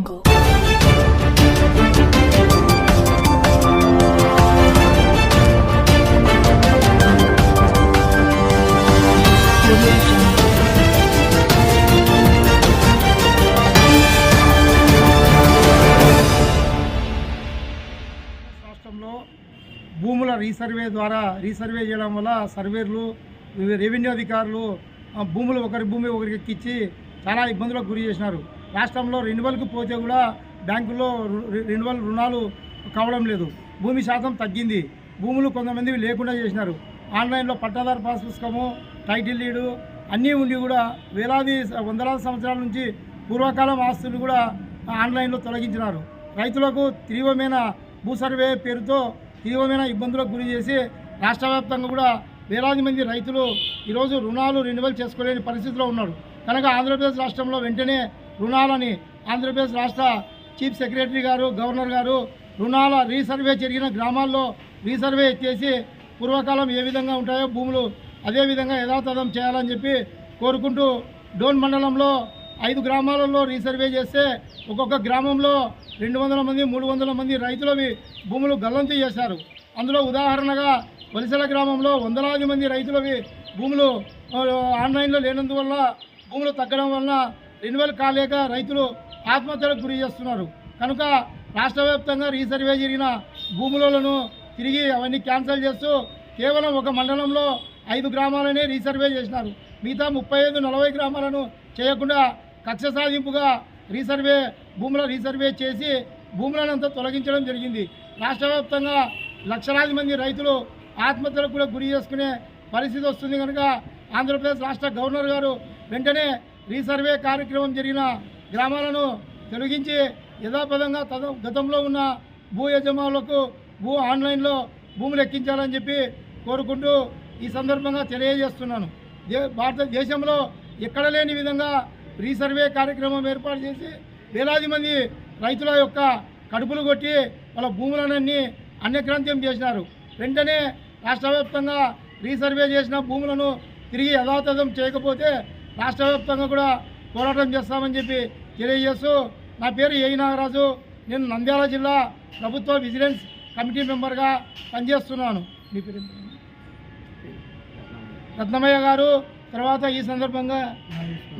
Jungle. రాష్ట్రంలో భూముల resurvey ద్వారా రీసర్వే చేయడం వల్ల సర్వేర్లు రెవెన్యూ అధికారులు భూములు ఒకరి భూమి ఒకరికి ఎక్కించి చాలా ఇబ్బందులకు గురి చేసినారు. రాష్ట్రంలో రెన్యువల్కి పోతే కూడా బ్యాంకుల్లో రెన్యువల్ రుణాలు కావడం లేదు. భూమి శాతం తగ్గింది. భూములు కొంతమంది లేకుండా చేసినారు. ఆన్లైన్లో పట్టాదారు పాస్ పుస్తకము, టైటిల్ లీడు అన్నీ ఉండి కూడా వందలాది సంవత్సరాల నుంచి పూర్వకాలం ఆస్తులు కూడా ఆన్లైన్లో తొలగించినారు. రైతులకు తీవ్రమైన భూ సర్వే పేరుతో తీవ్రమైన ఇబ్బందులకు గురి చేసి రాష్ట్ర వ్యాప్తంగా కూడా వేలాది మంది రైతులు ఈరోజు రుణాలు రెన్యువల్ చేసుకోలేని పరిస్థితిలో ఉన్నారు. కనుక ఆంధ్రప్రదేశ్ రాష్ట్రంలో వెంటనే రుణాలని ఆంధ్రప్రదేశ్ రాష్ట్ర చీఫ్ సెక్రటరీ గారు, గవర్నర్ గారు రుణాల రీసర్వే జరిగిన గ్రామాల్లో రీసర్వే చేసి పూర్వకాలం ఏ విధంగా ఉంటాయో భూములు అదేవిధంగా యథాతథం చేయాలని చెప్పి కోరుకుంటూ డోన్ మండలంలో 5 గ్రామాలలో రీసర్వే చేస్తే ఒక్కొక్క గ్రామంలో 200 మంది 300 మంది రైతులవి భూములు గల్లంతు చేశారు. అందులో ఉదాహరణగా వలిసల గ్రామంలో వందలాది మంది రైతులవి భూములు ఆన్లైన్లో లేనందువల్ల భూములు తగ్గడం వలన రెన్యువల్ కాలేక రైతులు ఆత్మహత్యలకు గురి చేస్తున్నారు. కనుక రాష్ట్ర వ్యాప్తంగా రీసర్వే జరిగిన భూములను తిరిగి అవన్నీ క్యాన్సిల్ చేస్తూ కేవలం ఒక మండలంలో 5 గ్రామాలనే రీసర్వే చేసినారు. మిగతా 35-40 గ్రామాలను చేయకుండా కక్ష సాధింపుగా భూముల రీసర్వే చేసి భూములనంతా తొలగించడం జరిగింది. రాష్ట్ర వ్యాప్తంగా లక్షలాది మంది రైతులు ఆత్మహత్యలకు కూడా గురి చేసుకునే పరిస్థితి వస్తుంది. కనుక ఆంధ్రప్రదేశ్ రాష్ట్ర గవర్నర్ గారు వెంటనే రీసర్వే కార్యక్రమం జరిగిన గ్రామాలను తొలగించి యథాపథంగా గతంలో ఉన్న భూ యజమానులకు ఆన్లైన్లో భూములు ఎక్కించాలని చెప్పి కోరుకుంటూ ఈ సందర్భంగా తెలియజేస్తున్నాను. భారతదేశంలో ఎక్కడ లేని విధంగా రీసర్వే కార్యక్రమం ఏర్పాటు చేసి వేలాది మంది రైతుల యొక్క కడుపులు కొట్టి వాళ్ళ భూములన్నీ అన్యక్రాంత్యం చేసినారు. వెంటనే రాష్ట్ర వ్యాప్తంగా రీసర్వే చేసిన భూములను తిరిగి యథాతథం చేయకపోతే రాష్ట్ర వ్యాప్తంగా కూడా పోరాటం చేస్తామని చెప్పి తెలియజేస్తూ, నా పేరు ఏఈ నాగరాజు. నేను నంద్యాల జిల్లా ప్రభుత్వ విజిలెన్స్ కమిటీ మెంబర్గా పనిచేస్తున్నాను. మీ పేరు రత్నమయ్య గారు, తర్వాత ఈ సందర్భంగా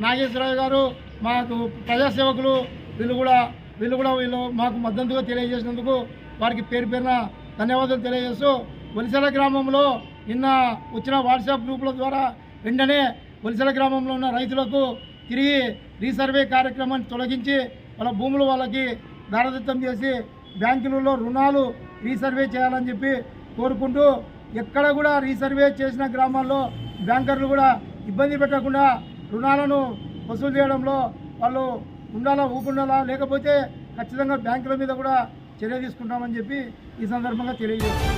నాగేశ్వరరావు గారు, మాకు ప్రజాసేవకులు వీళ్ళు మాకు మద్దతుగా తెలియజేసినందుకు వారికి పేరు పేరున ధన్యవాదాలు తెలియజేస్తూ, వలిసల గ్రామంలో నిన్న వచ్చిన వాట్సాప్ గ్రూపుల ద్వారా వెంటనే వలిసల గ్రామంలో ఉన్న రైతులకు తిరిగి రీసర్వే కార్యక్రమాన్ని తొలగించి వాళ్ళ భూములు వాళ్ళకి దారదత్తం చేసి బ్యాంకులలో రుణాలు రీసర్వే చేయాలని చెప్పి కోరుకుంటూ, ఎక్కడ కూడా రీసర్వే చేసిన గ్రామాల్లో బ్యాంకర్లు కూడా ఇబ్బంది పెట్టకుండా రుణాలను వసూలు చేయడంలో వాళ్ళు ఊకుండాలా, లేకపోతే ఖచ్చితంగా బ్యాంకుల మీద కూడా చర్య తీసుకుంటామని చెప్పి ఈ సందర్భంగా తెలియజేస్తాం.